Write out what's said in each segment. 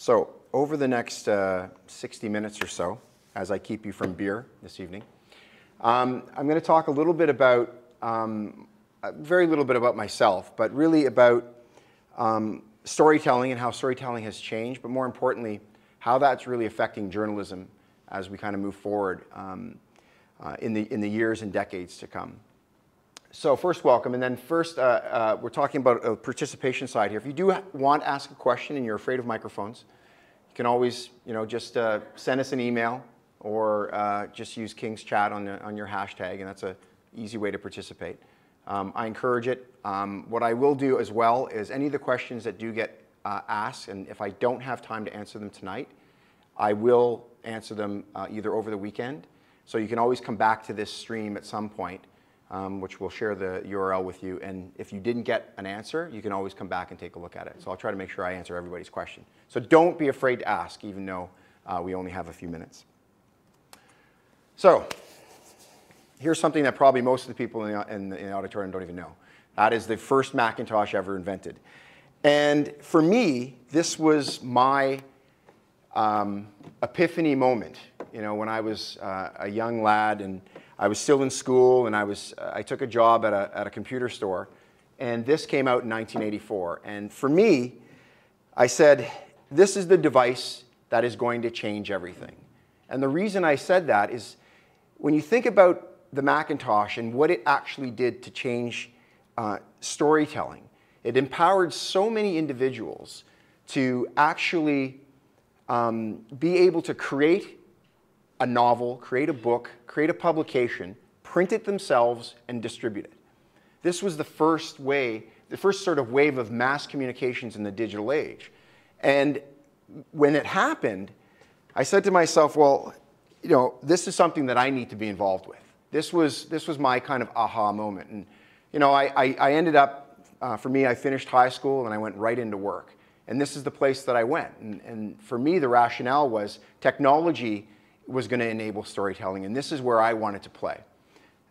So over the next 60 minutes or so, as I keep you from beer this evening, I'm going to talk a little bit about, very little bit about myself, but really about storytelling and how storytelling has changed, but more importantly, how that's really affecting journalism as we kind of move forward in the years and decades to come. So first, welcome, and then first, we're talking about a participation side here. If you do want to ask a question and you're afraid of microphones, you can always, just send us an email or just use King's Chat on your hashtag, and that's an easy way to participate. I encourage it. What I will do as well is any of the questions that do get asked, and if I don't have time to answer them tonight, I will answer them either over the weekend. So you can always come back to this stream at some point, which we'll share the URL with you. And if you didn't get an answer, you can always come back and take a look at it. So I'll try to make sure I answer everybody's question. So don't be afraid to ask, even though we only have a few minutes. So here's something that probably most of the people in the auditorium don't even know. That is the first Macintosh ever invented. And for me, this was my epiphany moment. When I was a young lad and I was still in school, and I took a job at a computer store, and this came out in 1984. And for me, I said, this is the device that is going to change everything. And the reason I said that is when you think about the Macintosh and what it actually did to change storytelling, it empowered so many individuals to actually be able to create a novel, create a book, create a publication, print it themselves, and distribute it. This was the first sort of wave of mass communications in the digital age. And when it happened, I said to myself, well, this is something that I need to be involved with. This was my kind of aha moment. And, I ended up, for me, I finished high school and I went right into work. And this is the place that I went. And for me, the rationale was technology was going to enable storytelling, and this is where I wanted to play.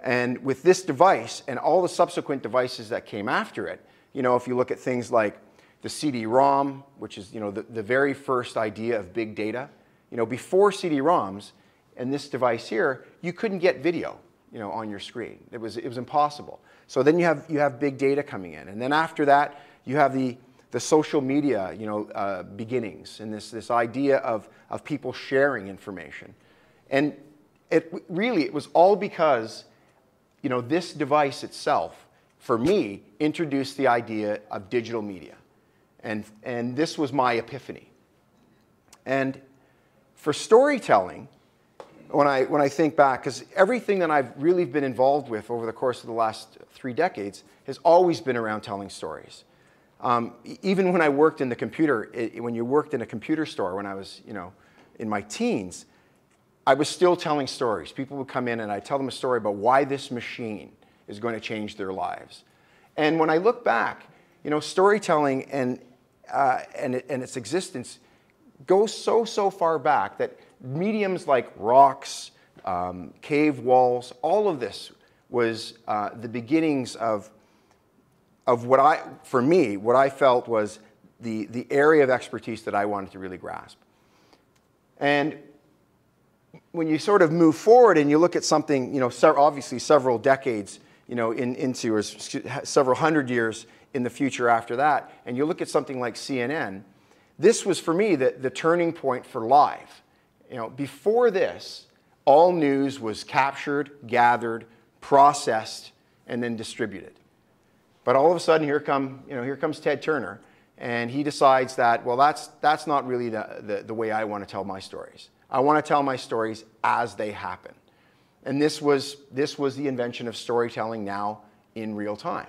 And with this device and all the subsequent devices that came after it, if you look at things like the CD-ROM, which is the very first idea of big data, before CD-ROMs and this device here, you couldn't get video on your screen. It was impossible. So then you have big data coming in, and then after that you have the social media beginnings, and this idea of people sharing information. And it was all because this device itself, for me, introduced the idea of digital media. And this was my epiphany. And for storytelling, when I think back, because everything that I've really been involved with over the course of the last 3 decades has always been around telling stories. Even when I worked in the computer, when you worked in a computer store when I was, in my teens, I was still telling stories. People would come in and I'd tell them a story about why this machine is going to change their lives. And when I look back, storytelling and its existence goes so far back that mediums like rocks, cave walls, all of this was the beginnings of what I felt was the area of expertise that I wanted to really grasp. And when you sort of move forward and you look at something, obviously several decades, into or several hundred years in the future after that, and you look at something like CNN, this was for me the turning point for live. Before this, all news was captured, gathered, processed, and then distributed. But all of a sudden, here comes Ted Turner, and he decides that, well, that's not really the way I want to tell my stories. I want to tell my stories as they happen. And this was the invention of storytelling now in real time.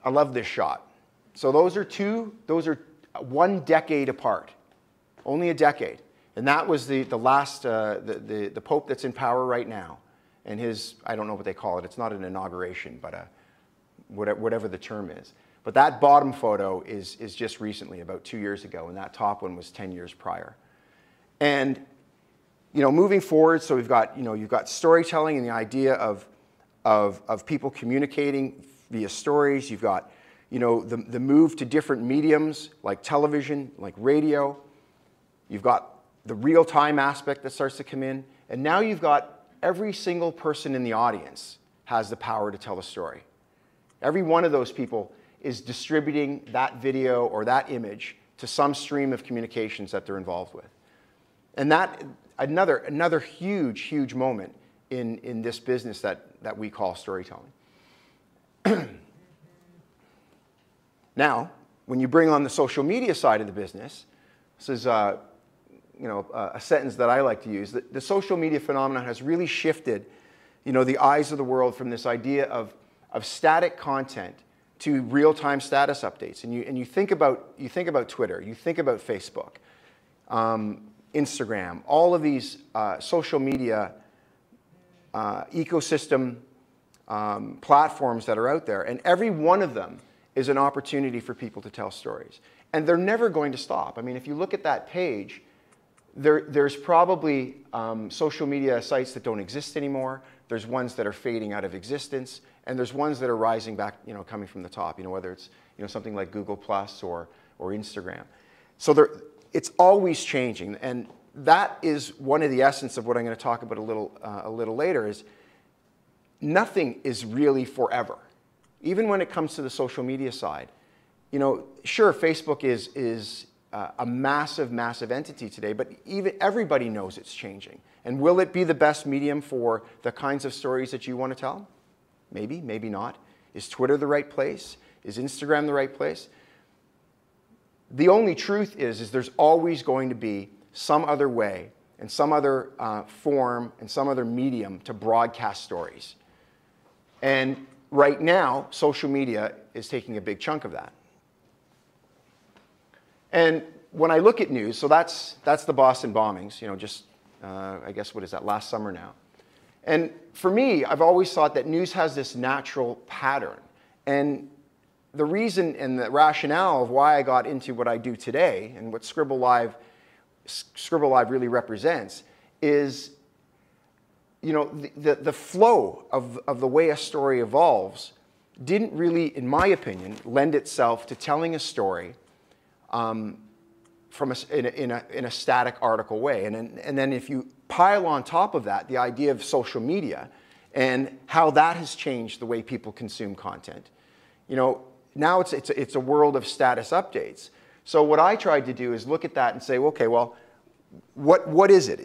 I love this shot. So those are 1 decade apart, only a decade. And that was the last, the Pope that's in power right now. And his, I don't know what they call it, it's not an inauguration, but whatever the term is. But that bottom photo is just recently, about 2 years ago, and that top one was 10 years prior. And moving forward, so we've got, you've got storytelling and the idea of people communicating via stories. You've got, you know, the move to different mediums like television, like radio. You've got the real-time aspect that starts to come in. And now you've got every single person in the audience has the power to tell a story. Every one of those people is distributing that video or that image to some stream of communications that they're involved with. And that, another huge, huge moment in this business that we call storytelling. Now, when you bring on the social media side of the business, this is a sentence that I like to use. The social media phenomenon has really shifted, you know, the eyes of the world from this idea of static content to real-time status updates. And you think about Twitter, you think about Facebook, Instagram, all of these social media ecosystem platforms that are out there, and every one of them is an opportunity for people to tell stories. And they're never going to stop. I mean, if you look at that page, there's probably social media sites that don't exist anymore. There's ones that are fading out of existence, and there's ones that are rising back, you know, coming from the top, you know, whether it's, you know, something like Google Plus or Instagram. So it's always changing, and that is one of the essence of what I'm going to talk about a little later. Is nothing is really forever. Even when it comes to the social media side, you know, sure, Facebook is a massive, massive entity today, but everybody knows it's changing. And will it be the best medium for the kinds of stories that you want to tell? Maybe, maybe not. Is Twitter the right place? Is Instagram the right place? The only truth is there's always going to be some other way and some other form and some other medium to broadcast stories. And right now, social media is taking a big chunk of that. And when I look at news, so that's the Boston bombings, you know, just, I guess, what is that, last summer now. And for me, I've always thought that news has this natural pattern. And the reason and the rationale of why I got into what I do today and what ScribbleLive really represents is, you know, the flow of the way a story evolves didn't really, in my opinion, lend itself to telling a story in a static article way. And then if you pile on top of that the idea of social media and how that has changed the way people consume content, you know, now it's a world of status updates. So what I tried to do is look at that and say, okay, well, what is it?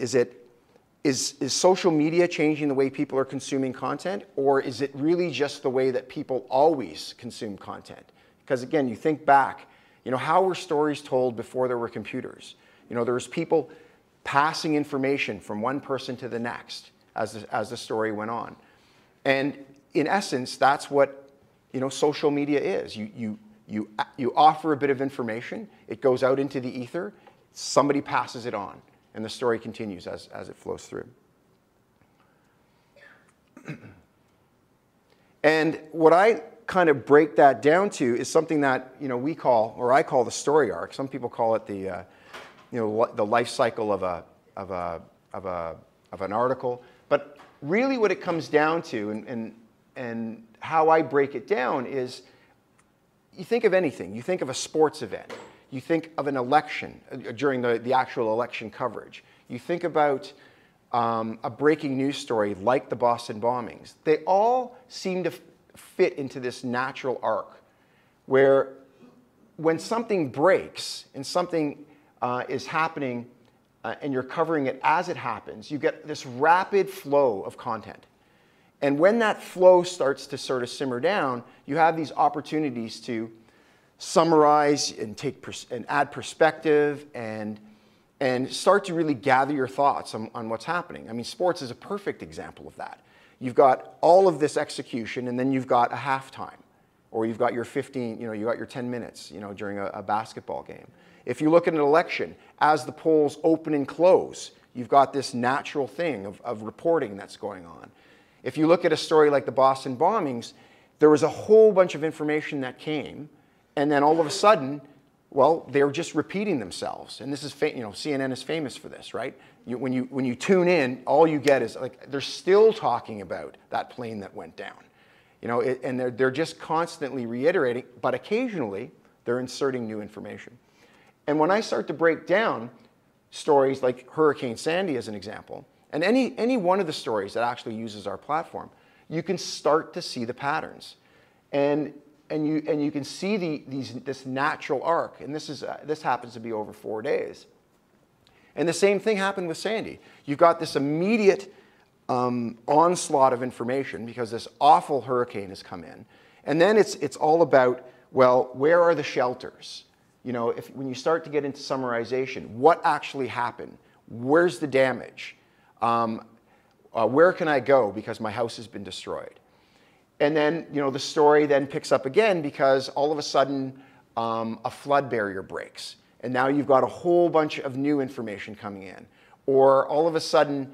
Is social media changing the way people are consuming content, or is it really just the way that people always consume content? Because again, you think back, you know, how were stories told before there were computers? You know, there was people passing information from one person to the next as the story went on. And in essence, that's what, you know, social media is. You offer a bit of information, it goes out into the ether, somebody passes it on, and the story continues as it flows through. And what I kind of break that down to is something that, you know, we call, or I call, the story arc. Some people call it the life cycle of an article. But really, what it comes down to, and how I break it down, is you think of anything. You think of a sports event. You think of an election during the actual election coverage. You think about a breaking news story like the Boston bombings. They all seem to fit into this natural arc where when something breaks and something is happening and you're covering it as it happens, you get this rapid flow of content. And when that flow starts to sort of simmer down, you have these opportunities to summarize and add perspective and start to really gather your thoughts on what's happening. I mean, sports is a perfect example of that. You've got all of this execution, and then you've got a halftime, or you've got your 15, you know, you got your 10 minutes, you know, during a basketball game. If you look at an election, as the polls open and close, you've got this natural thing of reporting that's going on. If you look at a story like the Boston bombings, there was a whole bunch of information that came, and then all of a sudden, well, they're just repeating themselves. And this is, you know, CNN is famous for this, right? When you tune in, all you get is, like, they're still talking about that plane that went down. You know, and they're just constantly reiterating, but occasionally they're inserting new information. And when I start to break down stories like Hurricane Sandy as an example, and any one of the stories that actually uses our platform, you can start to see the patterns. And you can see this natural arc, and this happens to be over 4 days. And the same thing happened with Sandy. You've got this immediate onslaught of information because this awful hurricane has come in. And then it's all about, well, where are the shelters? You know, when you start to get into summarization, what actually happened? Where's the damage? Where can I go because my house has been destroyed? And then, you know, the story then picks up again because all of a sudden a flood barrier breaks. And now you've got a whole bunch of new information coming in. Or all of a sudden,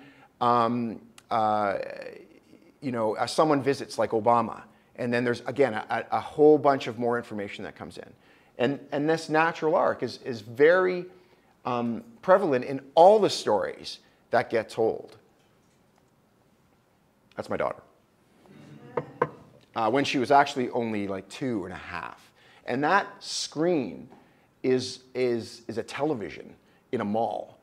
you know, someone visits like Obama. And then there's, again, a whole bunch of more information that comes in. And this natural arc is very prevalent in all the stories that get told. That's my daughter. When she was actually only like 2.5. And that screen is a television in a mall.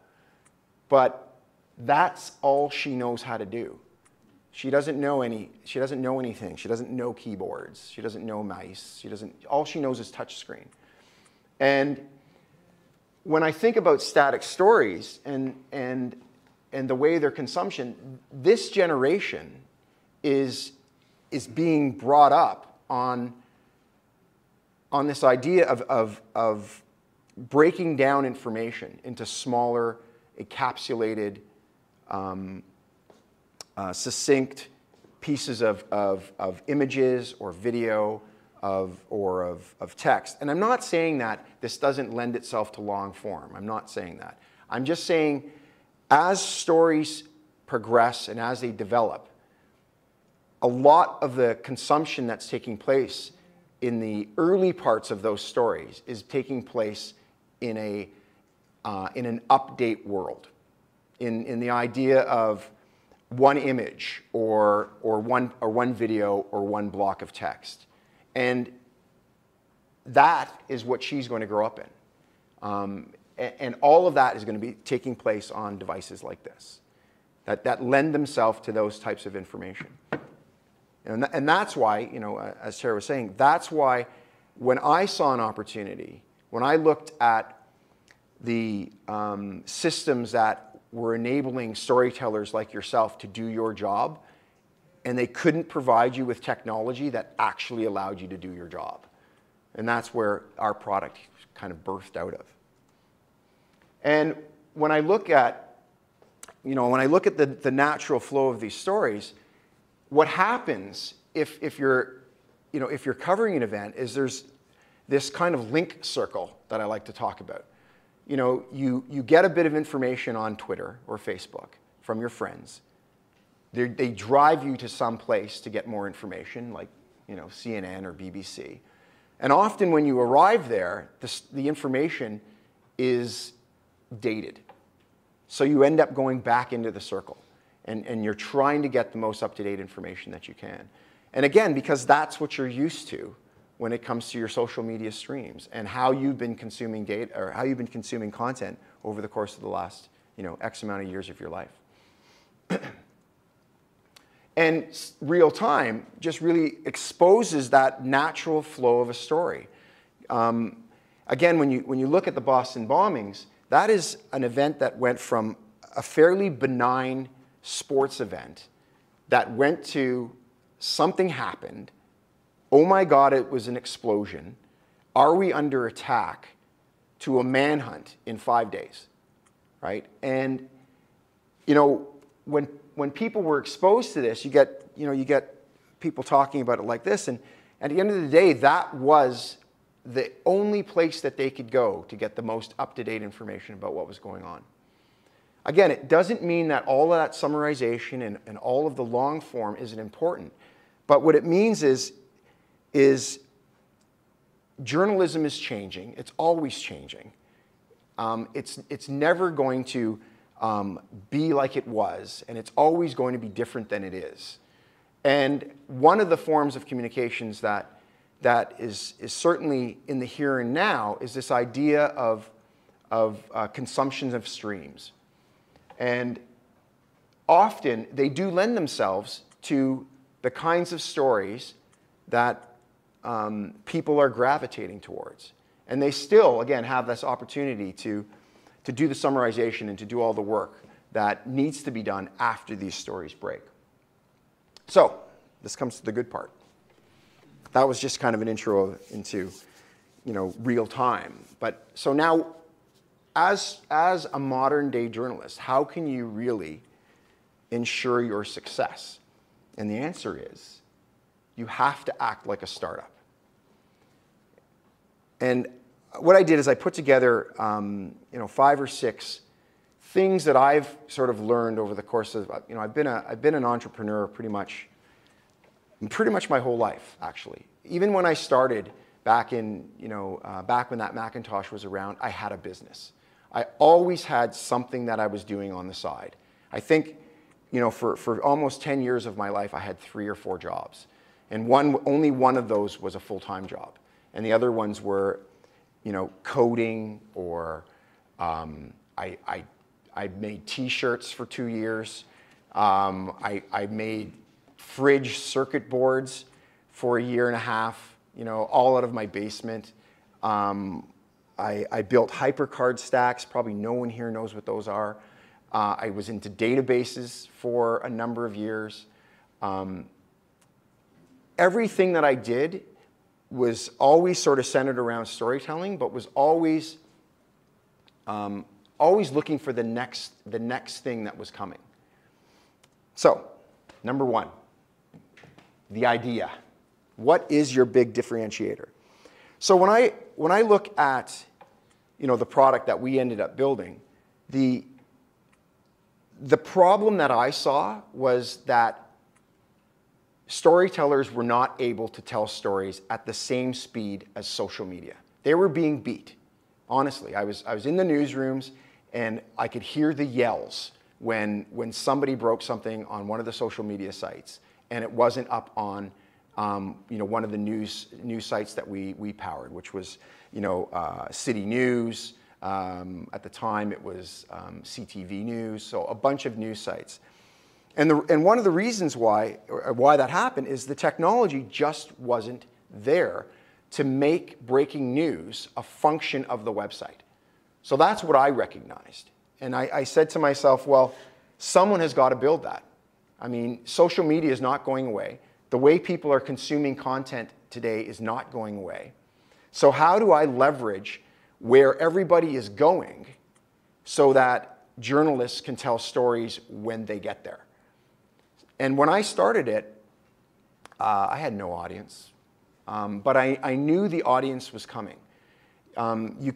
But that's all she knows how to do. She doesn't know anything. She doesn't know keyboards. She doesn't know mice. All she knows is touch screen. And when I think about static stories and the way their consumption, this generation is being brought up on this idea of breaking down information into smaller, encapsulated, succinct pieces of images or video or of text. And I'm not saying that this doesn't lend itself to long form. I'm not saying that. I'm just saying as stories progress and as they develop, a lot of the consumption that's taking place in the early parts of those stories is taking place in an update world, in the idea of one image or one video or one block of text. And that is what she's going to grow up in. And all of that is going to be taking place on devices like this, that lend themselves to those types of information. And that's why, you know, as Sarah was saying, that's why when I saw an opportunity, when I looked at the systems that were enabling storytellers like yourself to do your job, and they couldn't provide you with technology that actually allowed you to do your job. And that's where our product kind of birthed out of. And when I look at, you know, the natural flow of these stories, what happens if you're covering an event is there's this kind of link circle that I like to talk about. You know, you get a bit of information on Twitter or Facebook from your friends. They drive you to some place to get more information, like, you know, CNN or BBC. And often when you arrive there, the information is dated. So you end up going back into the circle. And you're trying to get the most up-to-date information that you can. And again, because that's what you're used to when it comes to your social media streams and how you've been consuming data or how you've been consuming content over the course of the last, you know, X amount of years of your life. And real time just really exposes that natural flow of a story. Again, when you look at the Boston bombings, that is an event that went from a fairly benign sports event that went to something happened. Oh my God, it was an explosion. Are we under attack? To a manhunt in 5 days, right? And you know, when people were exposed to this, you get people talking about it like this, and at the end of the day, that was the only place that they could go to get the most up-to-date information about what was going on. Again, it doesn't mean that all of that summarization and all of the long form isn't important. But what it means is journalism is changing. It's always changing. It's never going to be like it was, and it's always going to be different than it is. And one of the forms of communications that is certainly in the here and now is this idea of consumption of streams. And often they do lend themselves to the kinds of stories that people are gravitating towards. And they still, again, have this opportunity to do the summarization and to do all the work that needs to be done after these stories break. So this comes to the good part. That was just kind of an intro into, real time. But so now, as a modern day journalist, how can you really ensure your success? And the answer is, you have to act like a startup. And what I did is I put together, 5 or 6 things that I've sort of learned over the course of, I've been an entrepreneur pretty much my whole life, actually. Even when I started back in, back when that Macintosh was around, I had a business. I always had something that I was doing on the side. I think, for almost 10 years of my life, I had 3 or 4 jobs. And only one of those was a full-time job. And the other ones were, coding, or I made T-shirts for 2 years. I made fridge circuit boards for 1.5 years, all out of my basement. I built hypercard stacks. Probably no one here knows what those are. I was into databases for a number of years. Everything that I did was always sort of centered around storytelling, but was always looking for the next thing that was coming. So, number 1, the idea. What is your big differentiator? So when I look at the product that we ended up building, the problem that I saw was that storytellers were not able to tell stories at the same speed as social media. They were being beat. Honestly, I was in the newsrooms and I could hear the yells when somebody broke something on one of the social media sites and it wasn't up on one of the news sites that we powered, which was City News. At the time, it was CTV News, so a bunch of news sites. And one of the reasons why that happened is the technology just wasn't there to make breaking news a function of the website. So that's what I recognized. And I said to myself, well, someone has got to build that. I mean, social media is not going away. The way people are consuming content today is not going away. So how do I leverage where everybody is going so that journalists can tell stories when they get there? And when I started it, I had no audience, but I knew the audience was coming. You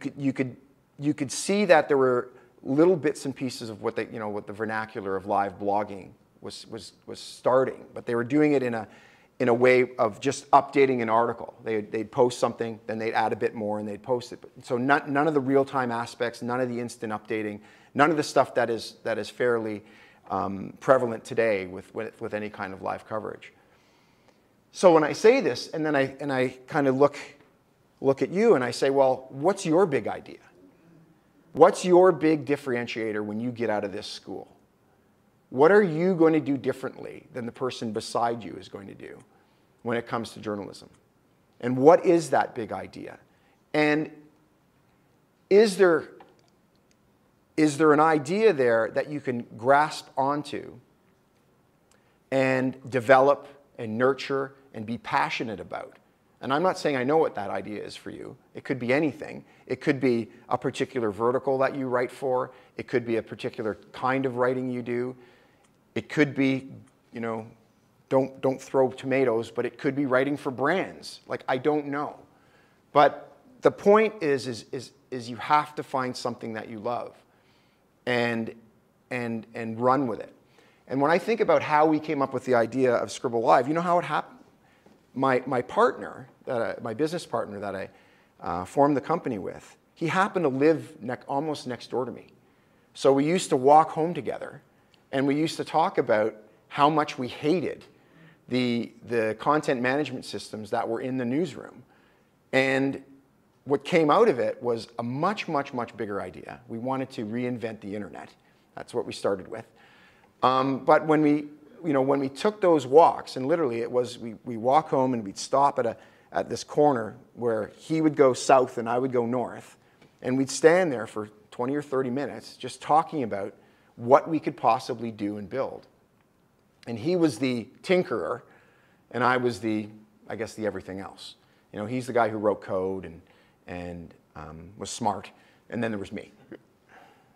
could see that there were little bits and pieces of what the vernacular of live blogging was starting, but they were doing it in a way of just updating an article. They'd post something, then they'd add a bit more, and they'd post it. So none of the real-time aspects, none of the instant updating, none of the stuff that is fairly prevalent today with any kind of live coverage. So when I say this, and then I kind of look at you and I say, well, what's your big idea? What's your big differentiator when you get out of this school? What are you going to do differently than the person beside you is going to do when it comes to journalism? And what is that big idea? And is there an idea there that you can grasp onto and develop and nurture and be passionate about? And I'm not saying I know what that idea is for you. It could be anything. It could be a particular vertical that you write for. It could be a particular kind of writing you do. It could be, don't throw tomatoes, but it could be writing for brands. Like, I don't know. But the point is you have to find something that you love and run with it. And when I think about how we came up with the idea of ScribbleLive, you know how it happened? My partner, my business partner that I formed the company with, he happened to live almost next door to me. So we used to walk home together, and we used to talk about how much we hated the content management systems that were in the newsroom. And what came out of it was a much, much, much bigger idea. We wanted to reinvent the internet. That's what we started with. But when we took those walks, and literally it was, we walk home and we'd stop at this corner where he would go south and I would go north, and we'd stand there for 20 or 30 minutes just talking about what we could possibly do and build. And he was the tinkerer, and I was I guess the everything else. You know, he's the guy who wrote code and was smart, and then there was me.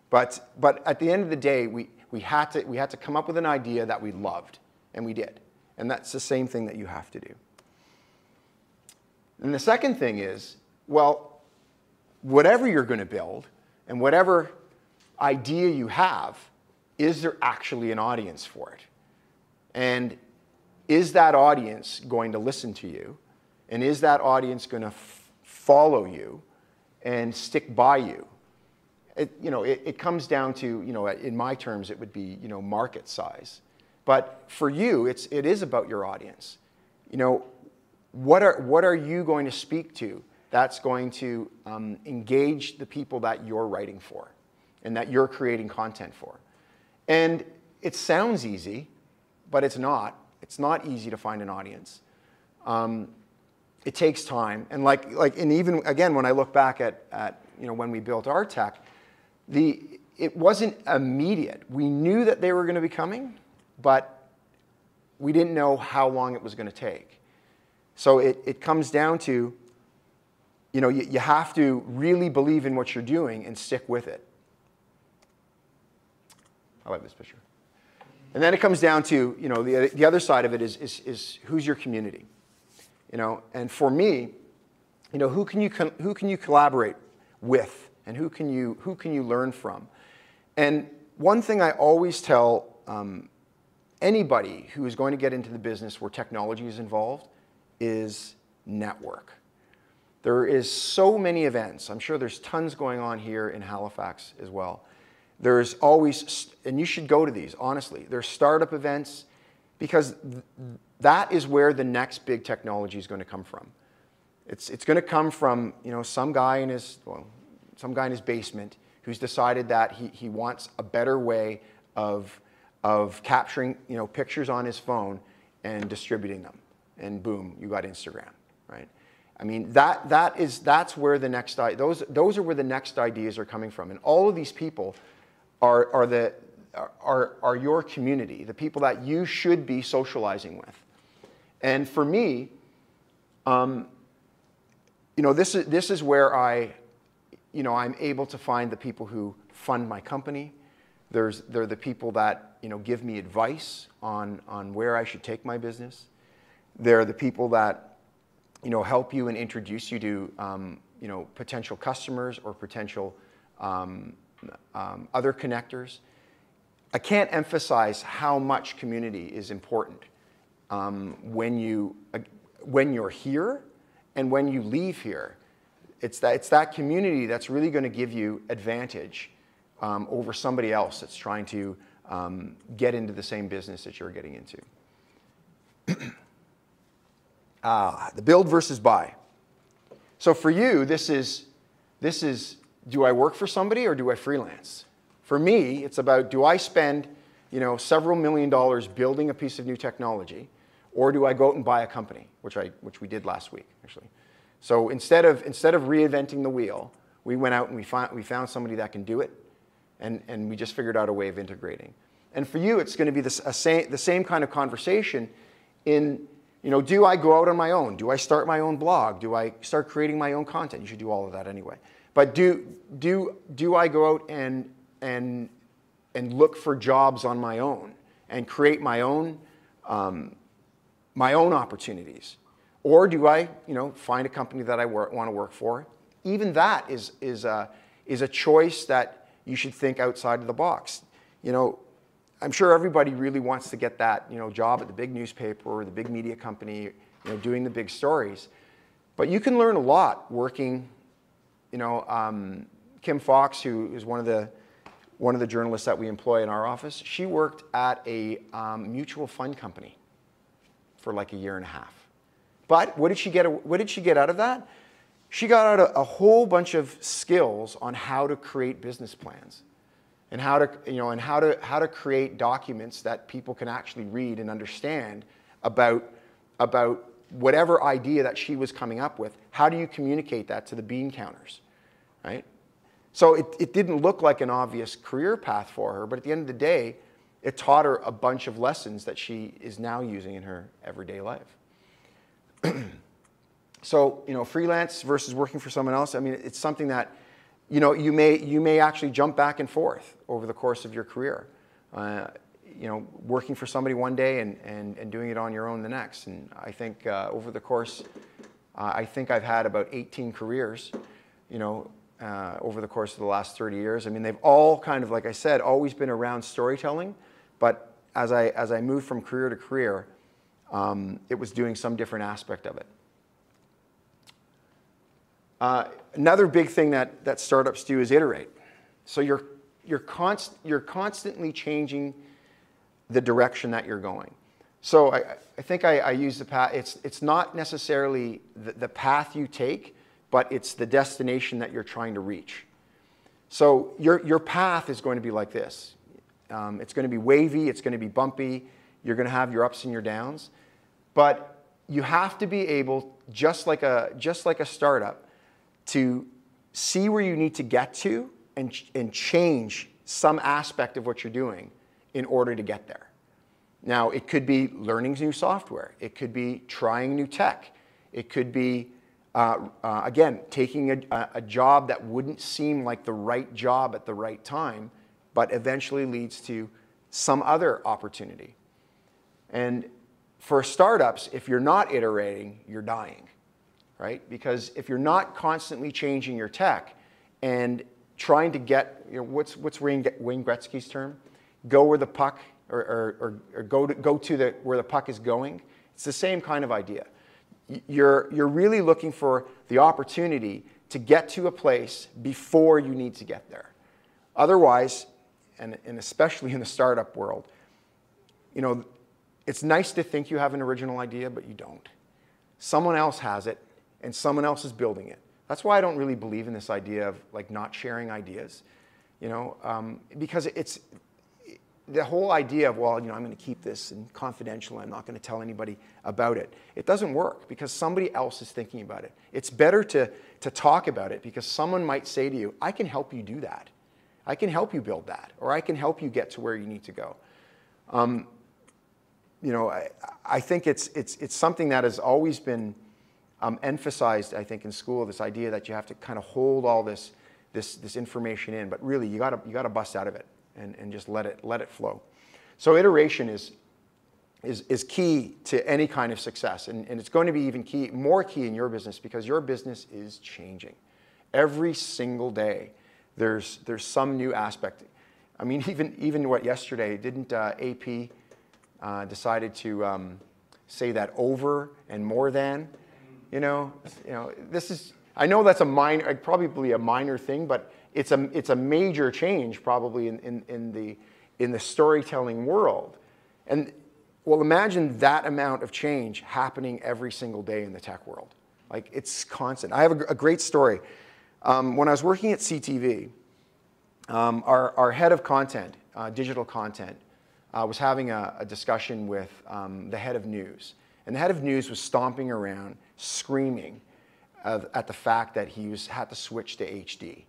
But at the end of the day, we had to come up with an idea that we loved, and we did. And that's the same thing that you have to do. And the second thing is, well, whatever you're going to build and whatever idea you have, is there actually an audience for it? And is that audience going to listen to you? And is that audience going to follow you and stick by you? It comes down to, in my terms, it would be, market size. But for you, it is about your audience. What are you going to speak to that's going to engage the people that you're writing for and that you're creating content for? And it sounds easy, but it's not. It's not easy to find an audience. It takes time. And and even again, when I look back at when we built our tech, it wasn't immediate. We knew that they were going to be coming, but we didn't know how long it was going to take. So it comes down to, you have to really believe in what you're doing and stick with it. I like this picture. And then it comes down to, the other side of it is who's your community? And for me, who can you collaborate with? And who can you learn from? And one thing I always tell anybody who is going to get into the business where technology is involved is network. There is so many events. I'm sure there's tons going on here in Halifax as well. There's always, and you should go to these, honestly. There's startup events, because that is where the next big technology is going to come from. It's going to come from, some guy in his basement who's decided that he wants a better way of capturing, pictures on his phone and distributing them. And boom, you got Instagram, right? I mean, that's where the next, those are where the next ideas are coming from. And all of these people are your community, the people that you should be socializing with. And for me, this is where I'm able to find the people who fund my company. They're the people that give me advice on where I should take my business. They're the people that help you and introduce you to potential customers or potential other connectors. I can't emphasize how much community is important when you're here and when you leave here. It's that community that's really going to give you advantage over somebody else that's trying to get into the same business that you're getting into. The build versus buy. So for you, this is, do I work for somebody or do I freelance? For me, it's about, do I spend several $1 million building a piece of new technology, or do I go out and buy a company, which we did last week, actually. So instead of reinventing the wheel, we went out and we found somebody that can do it, and we just figured out a way of integrating. And for you, it's going to be the same kind of conversation in, do I go out on my own? Do I start my own blog? Do I start creating my own content? You should do all of that anyway. But do I go out and look for jobs on my own and create my own opportunities? Or do I, find a company that I want to work for? Even that is a choice that you should think outside of the box. I'm sure everybody really wants to get that, job at the big newspaper or the big media company, doing the big stories. But you can learn a lot working. Kim Fox, who is one of the journalists that we employ in our office, she worked at a mutual fund company. for like a year and a half. But what did she get out of that? She got out a whole bunch of skills on how to create business plans and how to create documents that people can actually read and understand about whatever idea that she was coming up with. How do you communicate that to the bean counters, right? So it didn't look like an obvious career path for her, but at the end of the day, it taught her a bunch of lessons that she is now using in her everyday life. So, freelance versus working for someone else, I mean, it's something that, you may actually jump back and forth over the course of your career. Working for somebody one day and doing it on your own the next. And I think over the course, I think I've had about 18 careers, over the course of the last 30 years. I mean, they've all kind of, like I said, always been around storytelling. But as I moved from career to career, it was doing some different aspect of it. Another big thing that startups do is iterate. So you're constantly changing the direction that you're going. So I think I use the path. It's not necessarily the path you take, but it's the destination that you're trying to reach. So your path is going to be like this. It's going to be wavy. It's going to be bumpy. You're going to have your ups and your downs. But you have to be able, just like a startup, to see where you need to get to and change some aspect of what you're doing in order to get there. Now, it could be learning new software. It could be trying new tech. It could be, again, taking a job that wouldn't seem like the right job at the right time, but eventually leads to some other opportunity. And for startups, if you're not iterating, you're dying, right? Because if you're not constantly changing your tech and trying to get, what's Wayne Gretzky's term? Go where the puck, or go to where the puck is going. It's the same kind of idea. You're really looking for the opportunity to get to a place before you need to get there. Otherwise, and especially in the startup world, it's nice to think you have an original idea, but you don't. Someone else has it, and someone else is building it. That's why I don't really believe in this idea of like not sharing ideas, because it's the whole idea of, well, I'm going to keep this confidential. I'm not going to tell anybody about it. It doesn't work because somebody else is thinking about it. It's better to talk about it because someone might say to you, I can help you do that. I can help you build that, or I can help you get to where you need to go. I think it's something that has always been emphasized, I think, in school, this idea that you have to kind of hold all this information in, but really you got to bust out of it and just let it flow. So iteration is key to any kind of success, and it's going to be even more key in your business because your business is changing. Every single day, there's some new aspect. I mean, even what yesterday, didn't AP decided to say that over and more than, this is, I know that's probably a minor thing, but it's a major change probably in the storytelling world. And well, imagine that amount of change happening every single day in the tech world. Like, it's constant. I have a great story. When I was working at CTV, our head of content, digital content, was having a discussion with the head of news. And the head of news was stomping around, screaming at the fact that he had to switch to HD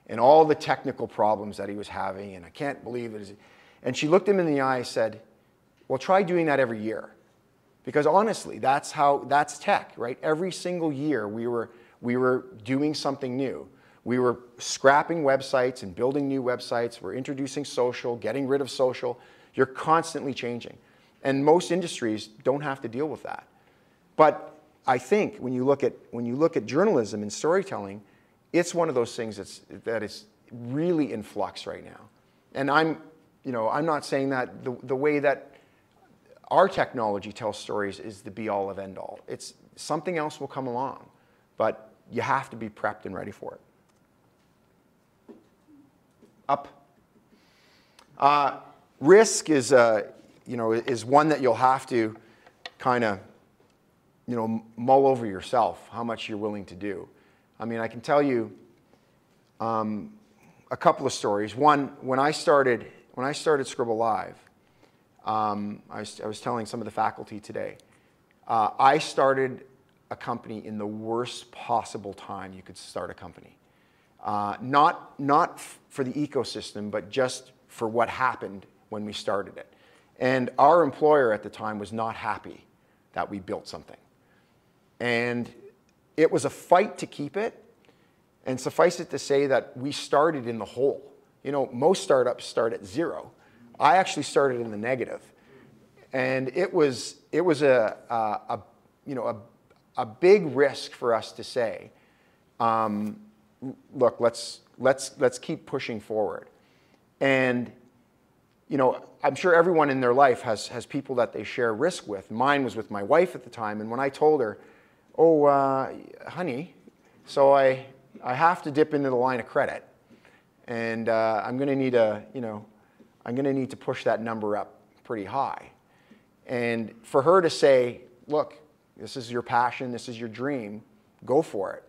and all the technical problems that he was having, and I can't believe it. And she looked him in the eye and said, well, try doing that every year. Because honestly, that's tech, right? Every single year we were doing something new. We were scrapping websites and building new websites. We're introducing social, getting rid of social. You're constantly changing. And most industries don't have to deal with that. But I think when you look at journalism and storytelling, it's one of those things that is really in flux right now. And I'm not saying that the way that our technology tells stories is the be-all of end-all. It's something else will come along, but you have to be prepped and ready for it. Up. Risk is one that you'll have to kind of, mull over yourself how much you're willing to do. I mean, I can tell you a couple of stories. One, when I started ScribbleLive, I was telling some of the faculty today, I started a company in the worst possible time you could start a company. Not for the ecosystem, but just for what happened when we started it. And our employer at the time was not happy that we built something. And it was a fight to keep it. And suffice it to say that we started in the hole. Most startups start at zero. I actually started in the negative. And it was a big risk for us to say, look, let's keep pushing forward. And I'm sure everyone in their life has people that they share risk with. Mine was with my wife at the time, and when I told her, oh, honey, so I have to dip into the line of credit, and I'm going to need to push that number up pretty high. And for her to say, look, this is your passion, this is your dream, go for it,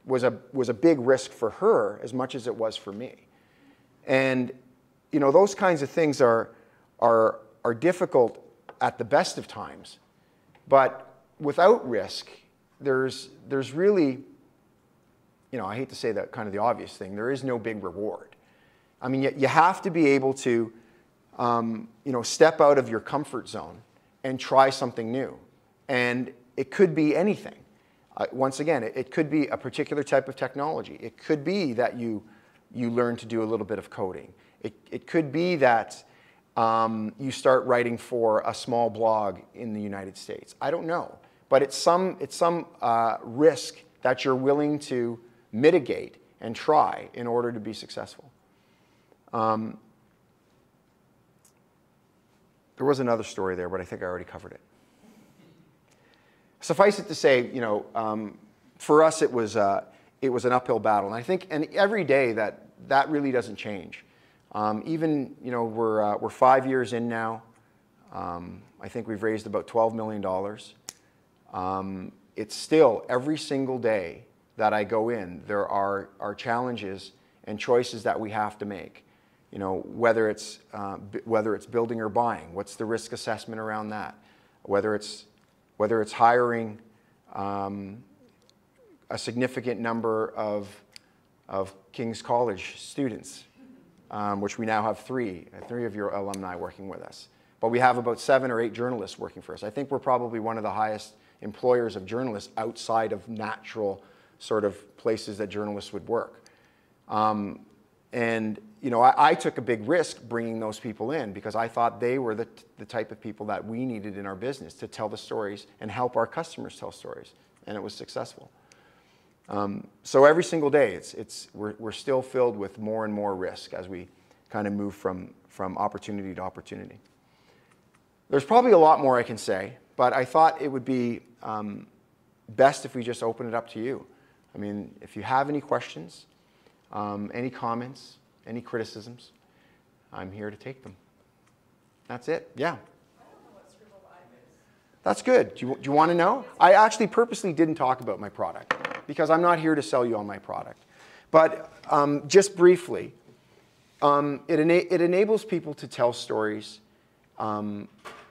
was a big risk for her as much as it was for me. And those kinds of things are difficult at the best of times, but without risk, there's really, I hate to say that kind of the obvious thing, there is no big reward. I mean, you have to be able to, step out of your comfort zone and try something new. And it could be anything. Once again, it could be a particular type of technology. It could be that you learn to do a little bit of coding. It could be that you start writing for a small blog in the United States. I don't know. But it's some risk that you're willing to mitigate and try in order to be successful. There was another story there, but I think I already covered it. Suffice it to say, for us it was an uphill battle, and I think, and every day that really doesn't change. Even we're 5 years in now. I think we've raised about $12 million. It's still every single day that I go in, there are challenges and choices that we have to make. Whether it's building or buying, what's the risk assessment around that? Whether it's hiring a significant number of King's College students, which we now have three of your alumni working with us. But we have about 7 or 8 journalists working for us. I think we're probably one of the highest employers of journalists outside of natural sort of places that journalists would work. I took a big risk bringing those people in because I thought they were the type of people that we needed in our business to tell the stories and help our customers tell stories, and it was successful. So every single day, we're still filled with more and more risk as we kind of move from opportunity to opportunity. There's probably a lot more I can say, but I thought it would be best if we just open it up to you. I mean, if you have any questions, any comments, any criticisms, I'm here to take them. That's it. Yeah. I don't know what ScribbleLive is. That's good. Do you want to know? I actually purposely didn't talk about my product because I'm not here to sell you on my product. But just briefly, it enables people to tell stories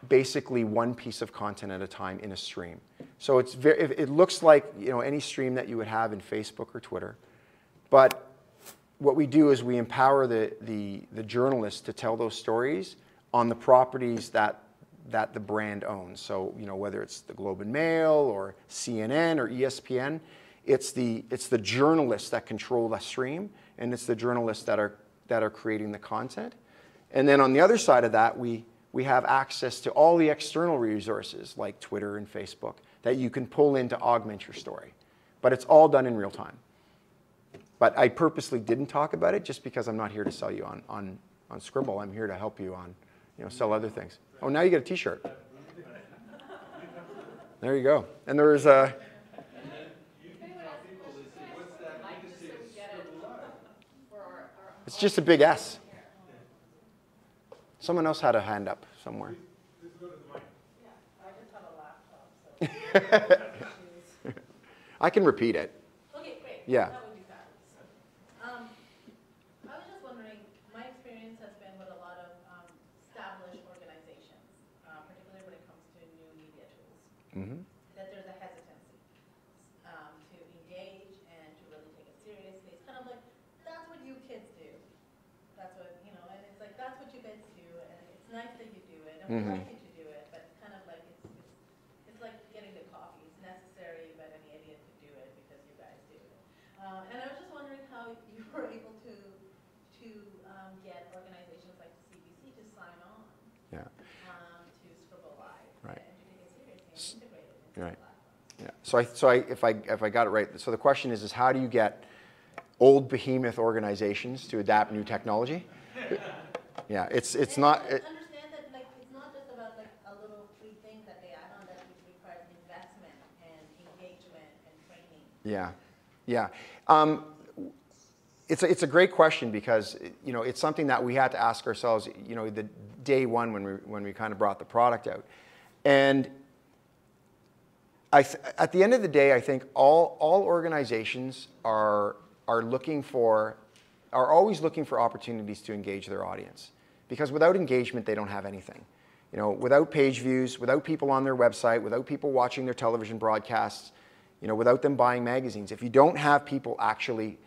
basically one piece of content at a time in a stream. So it looks like any stream that you would have in Facebook or Twitter. But what we do is we empower the journalists to tell those stories on the properties that the brand owns. So whether it's the Globe and Mail or CNN or ESPN, it's the journalists that control the stream, and it's the journalists that are creating the content. And then on the other side of that, we have access to all the external resources like Twitter and Facebook that you can pull in to augment your story. But it's all done in real time. But I purposely didn't talk about it just because I'm not here to sell you on Scribble. I'm here to help you on, sell other things. Oh, now you get a T-shirt. There you go. And there's a... It's just a big S. Someone else had a hand up somewhere. Yeah, I just have a laptop. I can repeat it. Okay, great. Yeah. That would be fabulous. I was just wondering, my experience has been with a lot of established organizations, particularly when it comes to new media tools, Mm-hmm. that there's a hesitancy to engage and to really take it seriously. It's kind of like, that's what you kids do. That's what, you know, and it's like, that's what you guys do, and it's nice that you do it, and we like you to do it, but it's kind of like, it's like getting the coffee. It's necessary, but any idiot could do it because you guys do it. And I was just wondering how you were able to get organizations like the CBC to sign on Yeah. to ScribbleLive Right. and to take it seriously and integrate it into Right. the platform. Yeah. If I got it right, so the question is how do you get old behemoth organizations to adapt new technology? Yeah, it's not. Understand that like it's not just about like a little free thing that they add on that requires investment and engagement and training. Yeah, yeah. It's a great question because it's something that we had to ask ourselves. The day one when we kind of brought the product out, and at the end of the day, I think all organizations are always looking for opportunities to engage their audience, because without engagement, they don't have anything. Without page views, without people on their website, without people watching their television broadcasts, without them buying magazines, if you don't have people actually,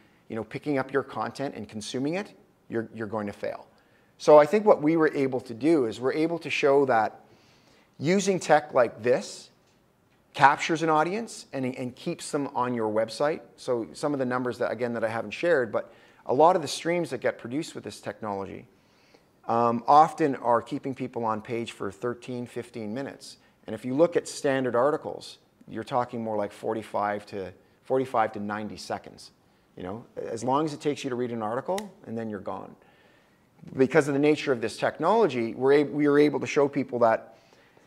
picking up your content and consuming it, you're going to fail. So I think what we were able to do is we're able to show that using tech like this captures an audience and keeps them on your website. So some of the numbers that I haven't shared, but a lot of the streams that get produced with this technology often are keeping people on page for 13, 15 minutes. And if you look at standard articles, you're talking more like 45 to 90 seconds. As long as it takes you to read an article, and then you're gone. Because of the nature of this technology, we were able to show people that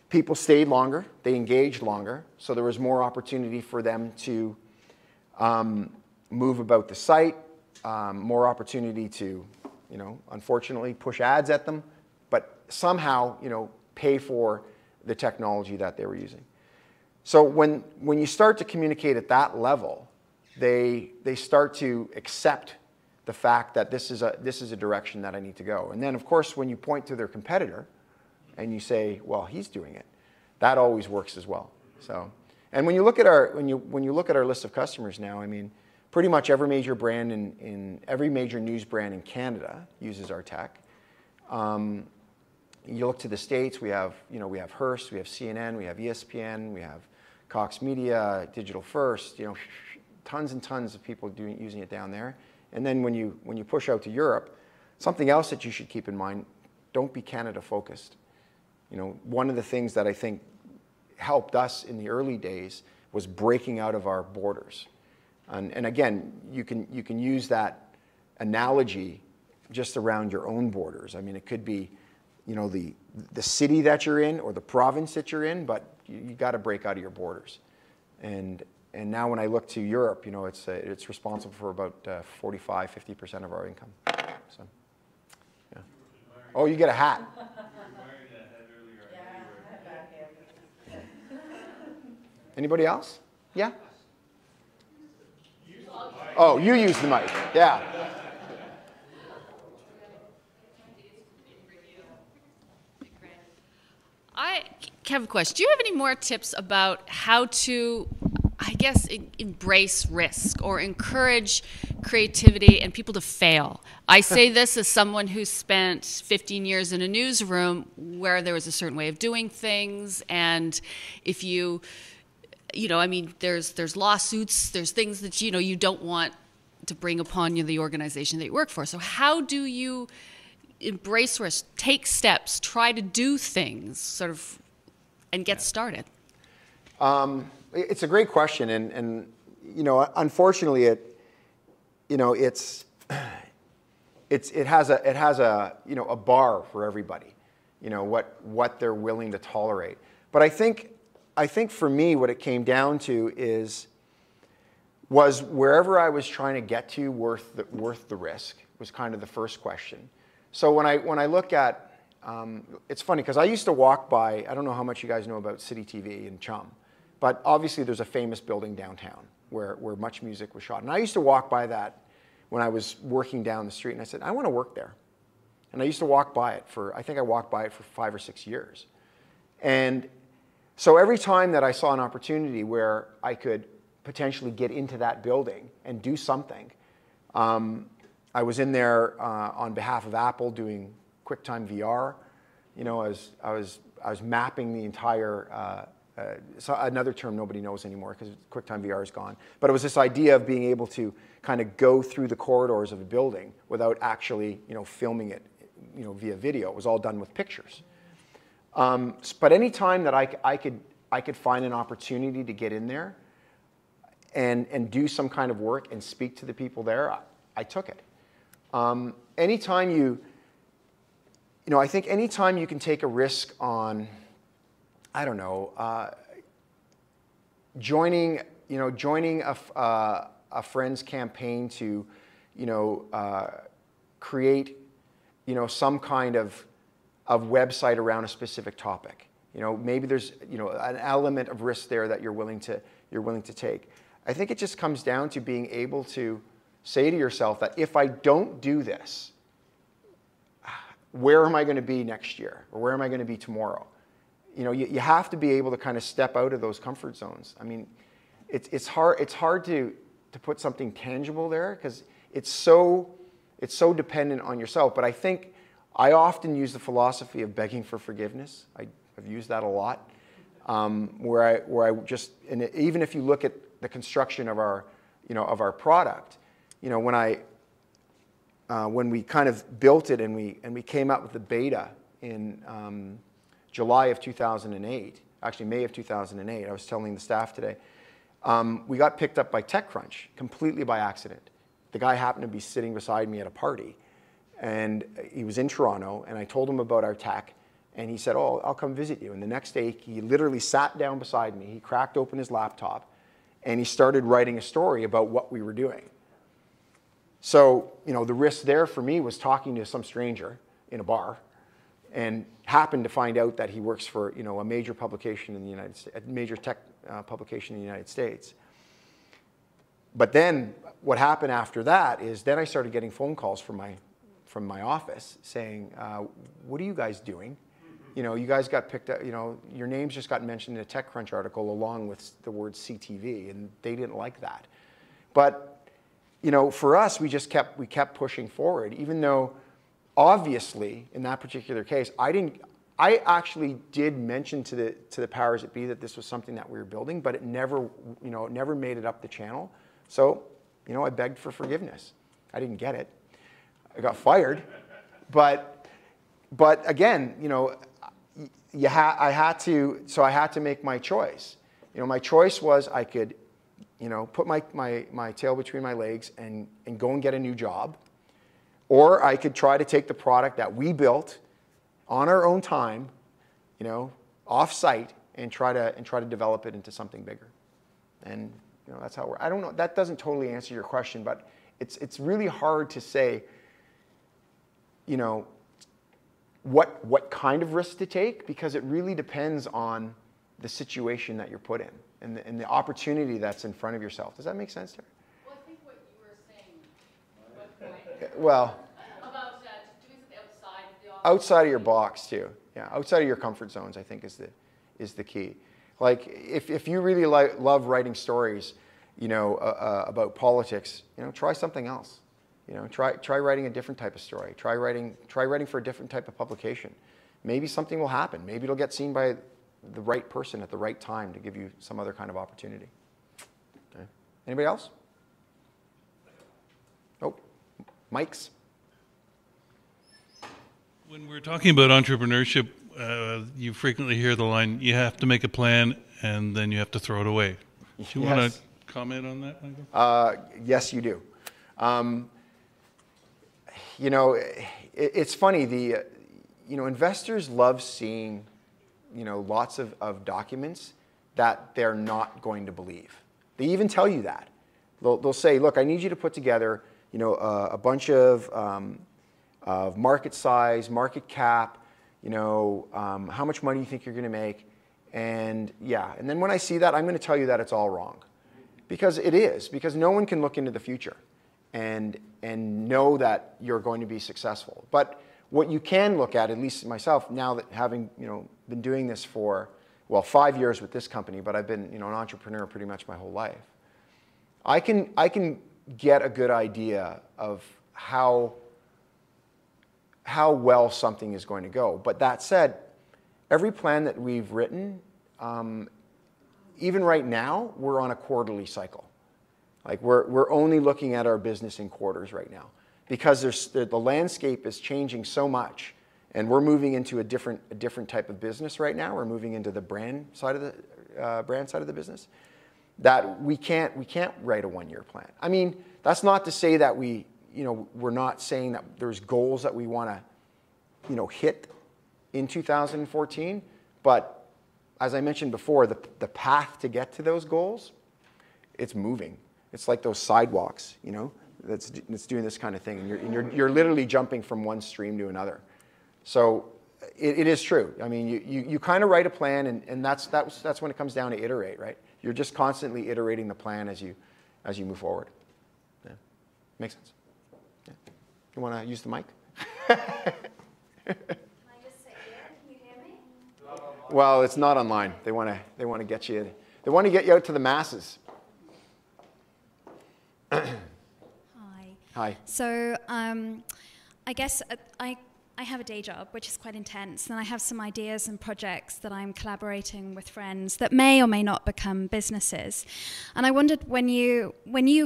people stayed longer, they engaged longer, so there was more opportunity for them to move about the site, more opportunity to, unfortunately push ads at them, but somehow, pay for the technology that they were using. So when you start to communicate at that level, they start to accept the fact that this is a direction that I need to go. And then, of course, when you point to their competitor and you say, well, he's doing it, that always works as well. So, and when you look at our list of customers now, I mean, pretty much every major brand in every major news brand in Canada uses our tech. You look to the States, we have Hearst, we have CNN, we have ESPN, we have Cox Media, Digital First, tons and tons of people using it down there. And then when you push out to Europe, something else that you should keep in mind, don't be Canada focused. One of the things that I think helped us in the early days was breaking out of our borders. And again, you can use that analogy just around your own borders. I mean, it could be, the city that you're in or the province that you're in, but you got to break out of your borders. And now when I look to Europe, it's responsible for about 45–50% of our income. So, yeah. Oh, you get a hat. Anybody else? Yeah? Oh, you use the mic. Yeah. I have a question. Do you have any more tips about how to, I guess, embrace risk or encourage creativity and people to fail? I say this as someone who spent 15 years in a newsroom where there was a certain way of doing things, and if there's lawsuits, there's things that you don't want to bring upon you the organization that you work for. So how do you embrace risk, take steps, try to do things, sort of, and get started? It's a great question, and unfortunately, it has a bar for everybody, what they're willing to tolerate. But I think for me, what it came down to was wherever I was trying to get to worth the risk was kind of the first question. So when I look at, it's funny because I used to walk by, I don't know how much you guys know about City TV in Chum, But obviously there's a famous building downtown where much music was shot. And I used to walk by that when I was working down the street, and I said, I want to work there. And I used to walk by it I think I walked by it for 5 or 6 years. And so every time that I saw an opportunity where I could potentially get into that building and do something, I was in there on behalf of Apple doing QuickTime VR. You know, I was mapping the entire, so another term nobody knows anymore because QuickTime VR is gone. But it was this idea of being able to kind of go through the corridors of a building without actually, you know, filming it, you know, via video. It was all done with pictures. But any time that I could find an opportunity to get in there and do some kind of work and speak to the people there, I took it. Anytime you know, I think anytime you can take a risk on, I don't know, joining a friend's campaign to, you know, create, you know, some kind of website around a specific topic. You know, maybe there's, you know, an element of risk there that you're willing to take. I think it just comes down to being able to say to yourself that if I don't do this, where am I going to be next year? Or where am I going to be tomorrow? You know, you have to be able to kind of step out of those comfort zones. I mean, it's hard to put something tangible there because it's so dependent on yourself. But I think I often use the philosophy of begging for forgiveness. I've used that a lot, where I just, and even if you look at the construction of our, you know, of our product, you know, when we kind of built it and we came out with the beta in July of 2008, actually May of 2008, I was telling the staff today, we got picked up by TechCrunch completely by accident. The guy happened to be sitting beside me at a party, and he was in Toronto, and I told him about our tech, and he said, oh, I'll come visit you. And the next day, he literally sat down beside me, he cracked open his laptop, and he started writing a story about what we were doing. So, you know, the risk there for me was talking to some stranger in a bar and happened to find out that he works for, you know, a major publication in the United States, a major tech publication in the United States. But then what happened after that is then I started getting phone calls from my office saying, what are you guys doing? You know, you guys got picked up, you know, your names just got mentioned in a TechCrunch article along with the word CTV, and they didn't like that. But you know, for us, we kept pushing forward, even though obviously in that particular case, I actually did mention to the powers that be that this was something that we were building, but it never, you know, it never made it up the channel. So, you know, I begged for forgiveness. I didn't get it. I got fired, but again, you know, I had to make my choice. You know, my choice was I could, you know, put my tail between my legs and go and get a new job. Or I could try to take the product that we built on our own time, you know, off-site, and try to develop it into something bigger. And you know, that's how I don't know, that doesn't totally answer your question, but it's really hard to say, you know, what kind of risk to take, because it really depends on the situation that you're put in and the opportunity that's in front of yourself. Does that make sense, Terry? Well, I think what you were saying, well, about doing something outside of the office. Outside of your box too. Yeah, outside of your comfort zones, I think is the key. Like if you really love writing stories, you know, about politics, you know, try something else. You know, try writing a different type of story. Try writing for a different type of publication. Maybe something will happen. Maybe it'll get seen by the right person at the right time to give you some other kind of opportunity. Okay. Anybody else? Oh, mics. When we're talking about entrepreneurship, you frequently hear the line, you have to make a plan and then you have to throw it away. Do you want to comment on that, Michael? Yes, you do. You know, it's funny, you know, investors love seeing, you know, lots of documents that they're not going to believe. They even tell you that. They'll say, look, I need you to put together, you know, a bunch of market size, market cap, you know, how much money you think you're going to make. And yeah, and then when I see that, I'm going to tell you that it's all wrong. Because it is, because no one can look into the future and know that you're going to be successful. But what you can look at least myself, now that having been doing this for, well, 5 years with this company, but I've been an entrepreneur pretty much my whole life. I can get a good idea of how well something is going to go. But that said, every plan that we've written, even right now, we're on a quarterly cycle. Like we're only looking at our business in quarters right now because the landscape is changing so much, and we're moving into a different type of business right now. We're moving into the brand side of the business that we can't write a 1-year plan. I mean, that's not to say that we're not saying that there's goals that we want to hit in 2014, but as I mentioned before, the path to get to those goals, it's moving. It's like those sidewalks, that's doing this kind of thing, and you're literally jumping from one stream to another. So it is true. I mean, you kind of write a plan, and that's when it comes down to iterate, right? You're just constantly iterating the plan as you move forward. Yeah. Makes sense. Yeah. You want to use the mic? Well, it's not online. They want to get you. They want to get you out to the masses. Hi. Hi. So I guess I have a day job, which is quite intense, and I have some ideas and projects that I'm collaborating with friends that may or may not become businesses. And I wondered, when you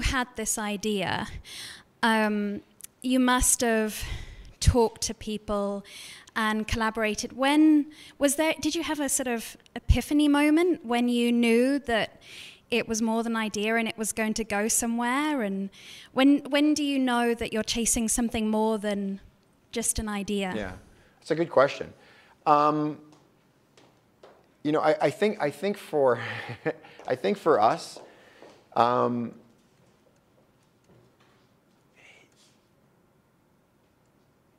had this idea, you must have talked to people and collaborated. Did you have a sort of epiphany moment when you knew that it was more than an idea and it was going to go somewhere? And when do you know that you're chasing something more than just an idea? Yeah, it's a good question. I think for I think for us,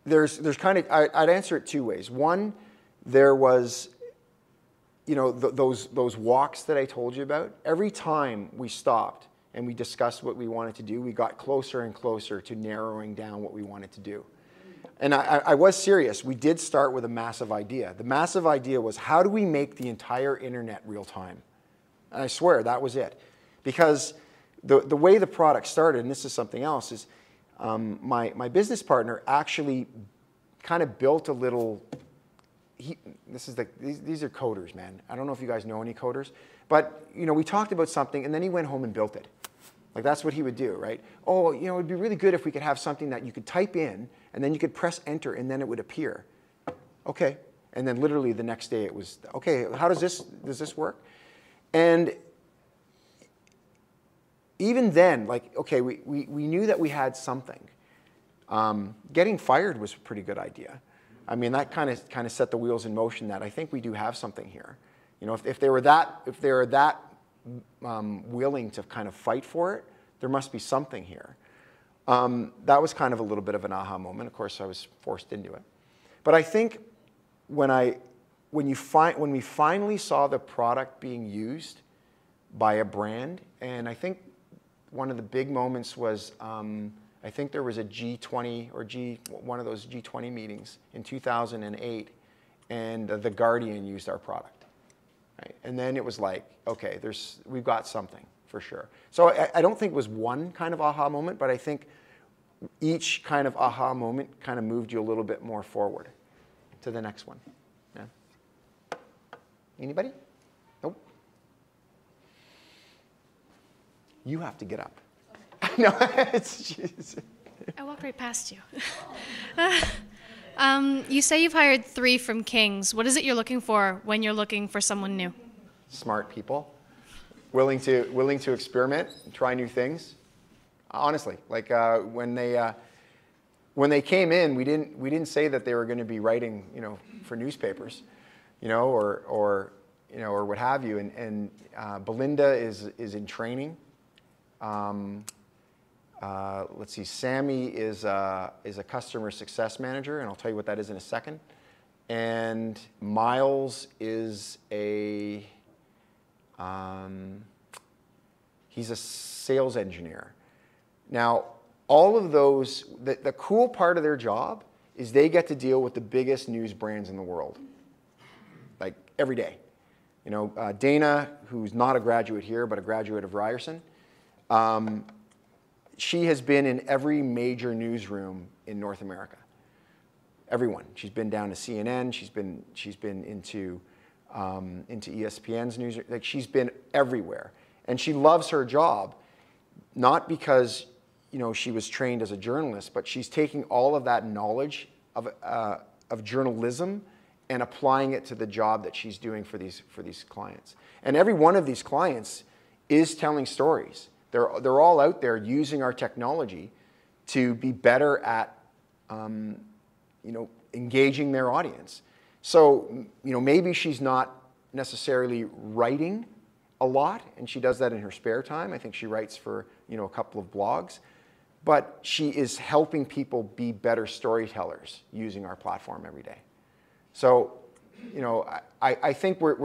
there's kind of, I'd answer it two ways. One, there was, those walks that I told you about. Every time we stopped and we discussed what we wanted to do, we got closer and closer to narrowing down what we wanted to do. And I was serious. We did start with a massive idea. The massive idea was, how do we make the entire internet real time? And I swear that was it. Because the way the product started, and this is something else, is my business partner actually kind of built a little, these are coders, man. I don't know if you guys know any coders, but we talked about something and then he went home and built it. Like that's what he would do, right? Oh, it'd be really good if we could have something that you could type in and then you could press enter and then it would appear. Okay. And then literally the next day it was, okay, how does this work? And even then, like, okay, we knew that we had something. Getting fired was a pretty good idea. I mean, that kind of set the wheels in motion that I think we do have something here. If they were that willing to kind of fight for it, there must be something here. That was kind of a little bit of an aha moment. Of course, I was forced into it. But I think when we finally saw the product being used by a brand, and I think one of the big moments was, I think there was a G20 or one of those G20 meetings in 2008, and The Guardian used our product. Right? And then it was like, okay, we've got something for sure. So I don't think it was one kind of aha moment, but I think each kind of aha moment kind of moved you a little bit more forward to the next one. Yeah. Anybody? Nope. You have to get up. No, it's just... I walk right past you. You say you've hired 3 from King's. What is it you're looking for when you're looking for someone new? Smart people, willing to experiment, and try new things. Honestly, like when they came in, we didn't say that they were going to be writing, for newspapers, or what have you. And Belinda is in training. Let's see, Sammy is a customer success manager, and I'll tell you what that is in a second. and Miles is he's a sales engineer. Now, all of those, the cool part of their job is they get to deal with the biggest news brands in the world, like every day. You know, Dana, who's not a graduate here, but a graduate of Ryerson, she has been in every major newsroom in North America. Everyone. She's been down to CNN. She's been into ESPN's news. Like, she's been everywhere, and she loves her job, not because, you know, she was trained as a journalist, but she's taking all of that knowledge of journalism and applying it to the job that she's doing for these clients. And every one of these clients is telling stories. They're all out there using our technology to be better at you know, engaging their audience. So, you know, maybe she's not necessarily writing a lot, and she does that in her spare time. I think she writes for, you know, a couple of blogs, but she is helping people be better storytellers using our platform every day. So, you know, I think we're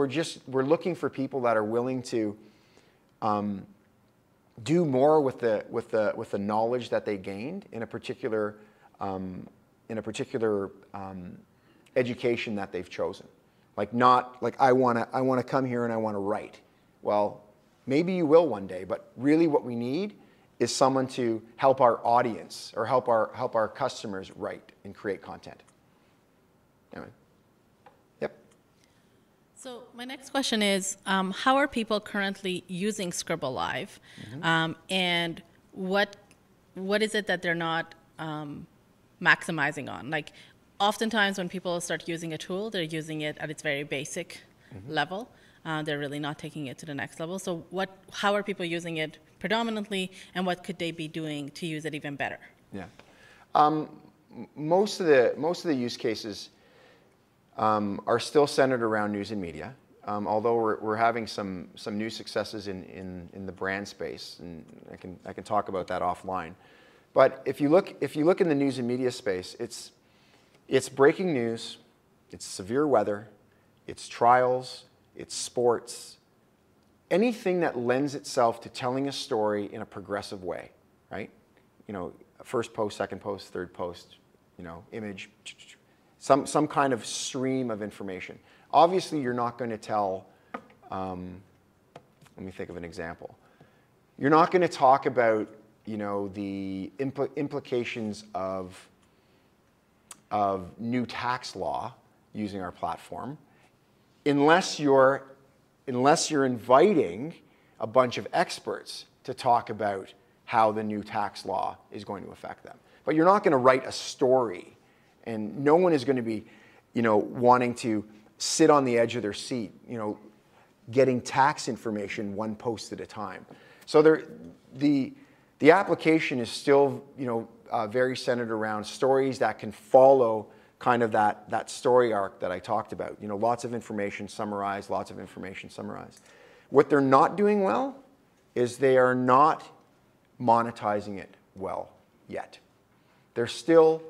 looking for people that are willing to do more with the knowledge that they gained in a particular education that they've chosen. Like, not like I want to come here and I want to write. Well, maybe you will one day, but really what we need is someone to help our audience or help our customers write and create content. Anyway. Yep. So my next question is, how are people currently using ScribbleLive, and what is it that they're not maximizing on? Like, oftentimes when people start using a tool, they're using it at its very basic level. They're really not taking it to the next level. So how are people using it predominantly, and what could they be doing to use it even better? Yeah. Most of the use cases are still centered around news and media, although we're having some new successes in the brand space, and I can talk about that offline. But if you look in the news and media space, it's breaking news, it's severe weather, it's trials, it's sports, anything that lends itself to telling a story in a progressive way, right? You know, first post, second post, third post, you know, image, some kind of stream of information. Obviously, you're not going to tell, let me think of an example. You're not going to talk about, you know, the implications of new tax law using our platform, unless you're inviting a bunch of experts to talk about how the new tax law is going to affect them. But you're not going to write a story, and no one is going to be, you know, wanting to sit on the edge of their seat, you know, getting tax information one post at a time. So the application is still, you know, very centered around stories that can follow kind of that story arc that I talked about. You know, lots of information summarized, lots of information summarized. What they're not doing well is they are not monetizing it well yet. They're still,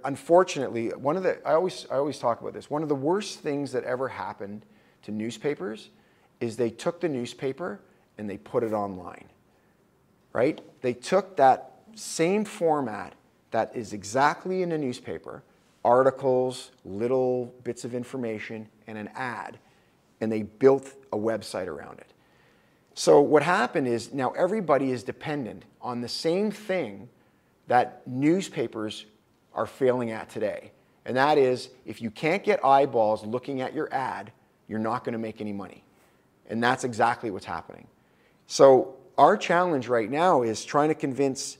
unfortunately, I always talk about this, one of the worst things that ever happened to newspapers is they took the newspaper and they put it online, right? They took that same format that is exactly in a newspaper, articles, little bits of information, and an ad, and they built a website around it. So what happened is now everybody is dependent on the same thing that newspapers are failing at today. And that is, if you can't get eyeballs looking at your ad, you're not going to make any money. And that's exactly what's happening. So our challenge right now is trying to convince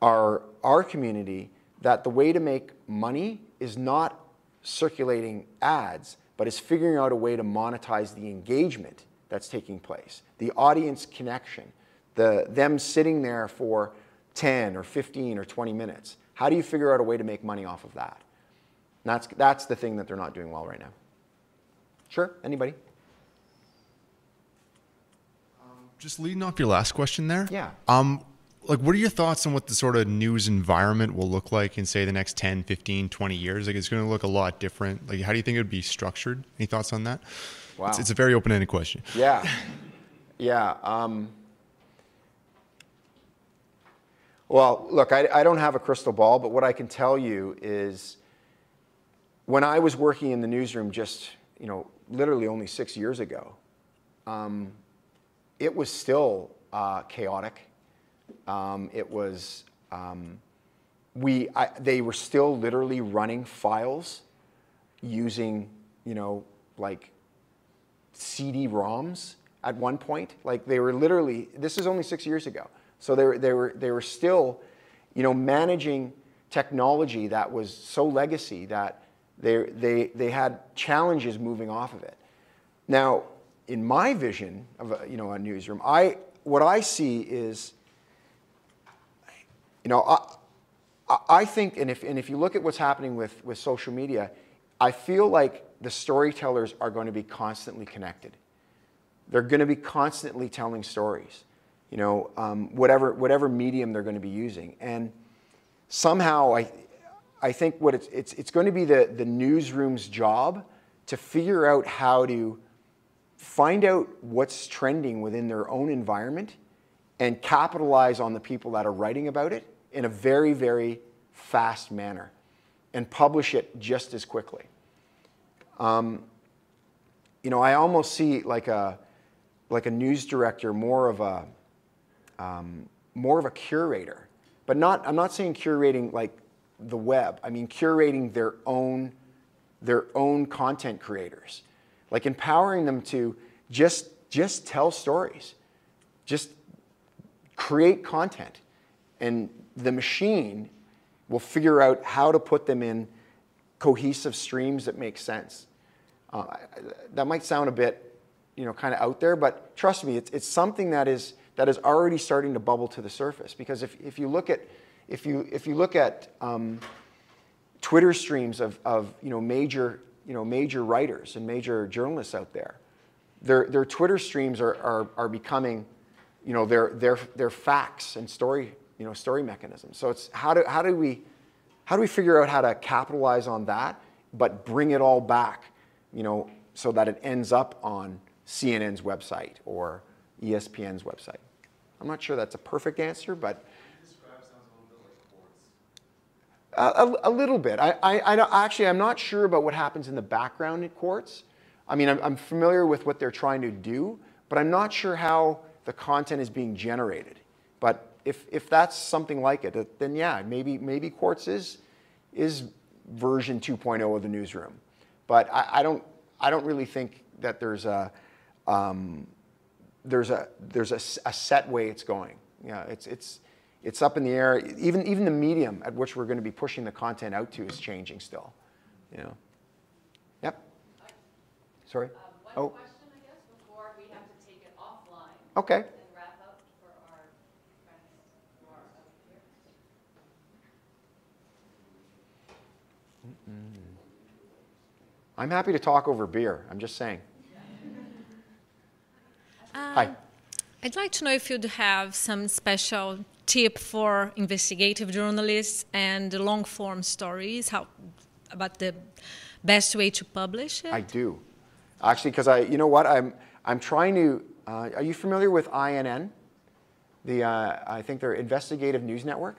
our community that the way to make money is not circulating ads, but is figuring out a way to monetize the engagement that's taking place, the audience connection, them sitting there for 10 or 15 or 20 minutes. How do you figure out a way to make money off of that? And that's the thing that they're not doing well right now. Sure, anybody? Just leading off your last question there. Yeah. like, what are your thoughts on what the sort of news environment will look like in, say, the next 10, 15, 20 years? Like, it's going to look a lot different. Like, how do you think it would be structured? Any thoughts on that? Wow. It's a very open-ended question. Yeah. Yeah. Well, look, I don't have a crystal ball, but what I can tell you is when I was working in the newsroom just, literally only 6 years ago, it was still chaotic. It was, they were still literally running files using, like CD-ROMs at one point. Like they were literally, this is only 6 years ago. So they were still, managing technology that was so legacy that they had challenges moving off of it. Now, in my vision of a newsroom, what I see is, I think, and if you look at what's happening with social media, I feel like the storytellers are going to be constantly connected. They're going to be constantly telling stories, whatever medium they're going to be using. And somehow I think what it's going to be the newsroom's job to figure out how to find out what's trending within their own environment and capitalize on the people that are writing about it in a very, very fast manner and publish it just as quickly. I almost see like a news director more of a curator, but I'm not saying curating like the web. I mean curating their own content creators, like empowering them to just tell stories, just create content, and the machine will figure out how to put them in cohesive streams that make sense. That might sound a bit, kind of out there, but trust me, it's something that is already starting to bubble to the surface. Because if you look at Twitter streams of major writers and major journalists out there, their Twitter streams are becoming their facts and story mechanisms. So it's how do we figure out how to capitalize on that, but bring it all back, so that it ends up on CNN's website or ESPN's website. I'm not sure that's a perfect answer, but a little bit. I'm not sure about what happens in the background at Quartz. I mean, I'm familiar with what they're trying to do, but I'm not sure how the content is being generated. But if that's something like it, then yeah, maybe Quartz is version 2.0 of the newsroom. But I don't really think that there's a set way it's going. Yeah, it's up in the air. Even the medium at which we're going to be pushing the content out to is changing still. Yep. Sorry. One question, I guess, before we have to take it offline. Okay. And wrap up for our friends who are up here. I'm happy to talk over beer. I'm just saying. Hi. I'd like to know if you'd have some special tip for investigative journalists and long-form stories, about the best way to publish it? I do. Actually, because I'm trying to, are you familiar with INN? I think they're Investigative News Network.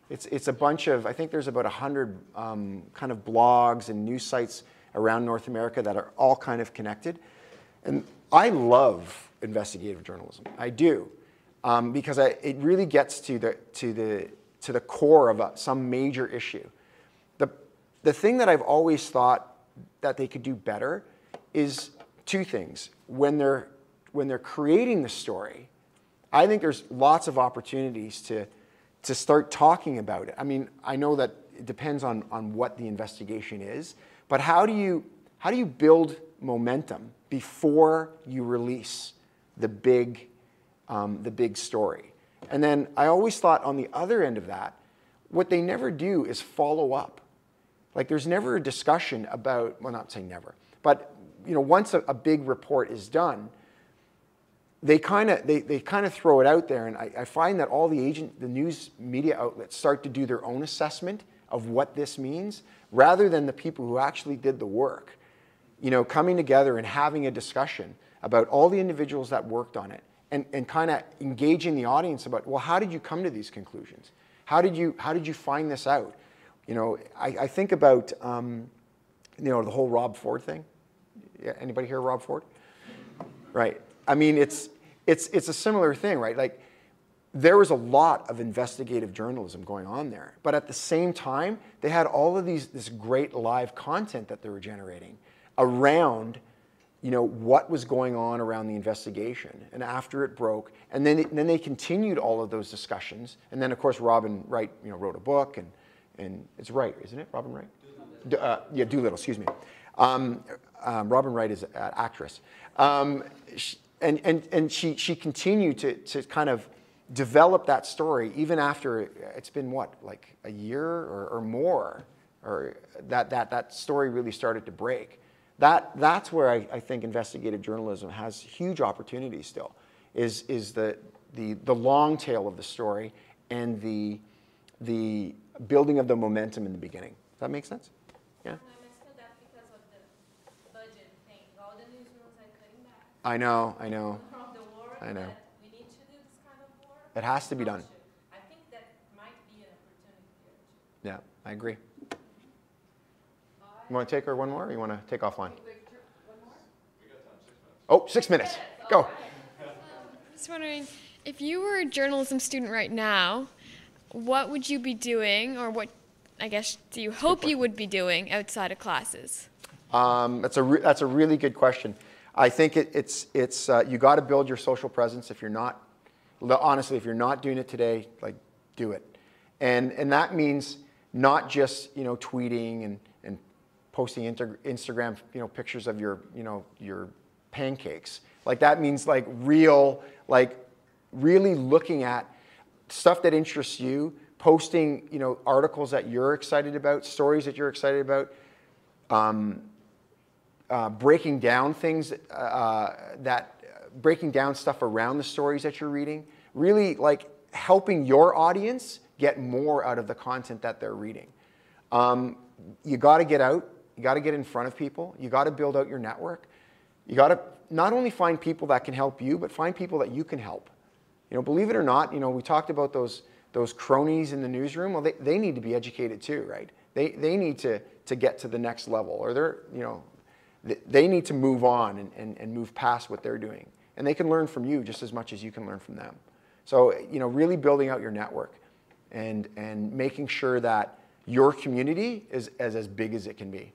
It's a bunch of, I think there's about 100 kind of blogs and news sites around North America that are all kind of connected. And I love investigative journalism. I do. Because it really gets to the core of some major issue. The thing that I've always thought that they could do better is two things. When they're creating the story, I think there's lots of opportunities to start talking about it. I mean, I know that it depends on what the investigation is, but how do you build momentum before you release the big story? And then I always thought on the other end of that, what they never do is follow up. Like there's never a discussion about, well, not saying never, but once a big report is done, they kind of throw it out there, and I find that all the news media outlets start to do their own assessment of what this means, rather than the people who actually did the work, you know, coming together and having a discussion about all the individuals that worked on it, and kind of engaging the audience about, well, how did you come to these conclusions? How did you find this out? You know, I think about you know, the whole Rob Ford thing. Yeah, anybody hear Rob Ford? Right. I mean, it's a similar thing, right? Like, there was a lot of investigative journalism going on there, but at the same time, they had all of this great live content that they were generating around, you know, what was going on around the investigation, and after it broke, and then they continued all of those discussions, and then of course Robin Wright, you know, wrote a book, and it's Wright, isn't it? Robin Wright? Yeah, Doolittle. Excuse me. Robin Wright is an actress, and she continued to kind of develop that story even after it's been what, like a year or more, or that story really started to break. That's where I think investigative journalism has huge opportunities still, is the long tail of the story and the building of the momentum in the beginning. Does that make sense? Yeah. And I'm still that because of the budget thing. All the newsrooms are cutting back. I know. From the work I know. that we need to do this kind of work. It has to be done. I think that might be an opportunity here too. Yeah, I agree. You want to take her one more, or you want to take offline? Oh, 6 minutes. Go. Just wondering, if you were a journalism student right now, what would you be doing, or what, I guess, do you hope you would be doing outside of classes? That's a really good question. I think it's you got to build your social presence. If you're not, honestly, if you're not doing it today, like, do it, and that means not just, you know, tweeting and posting Instagram, you know, pictures of your, you know, your pancakes. Like, that means like really looking at stuff that interests you, posting, you know, articles that you're excited about, stories that you're excited about, breaking down things breaking down stuff around the stories that you're reading, really like helping your audience get more out of the content that they're reading. You got to get out. You got to get in front of people. You got to build out your network. You got to not only find people that can help you, but find people that you can help. You know, believe it or not, you know, we talked about those cronies in the newsroom. Well, they need to be educated too, right? They need to get to the next level, or they're, you know, they need to move on and move past what they're doing. And they can learn from you just as much as you can learn from them. So, you know, really building out your network and making sure that your community is as big as it can be.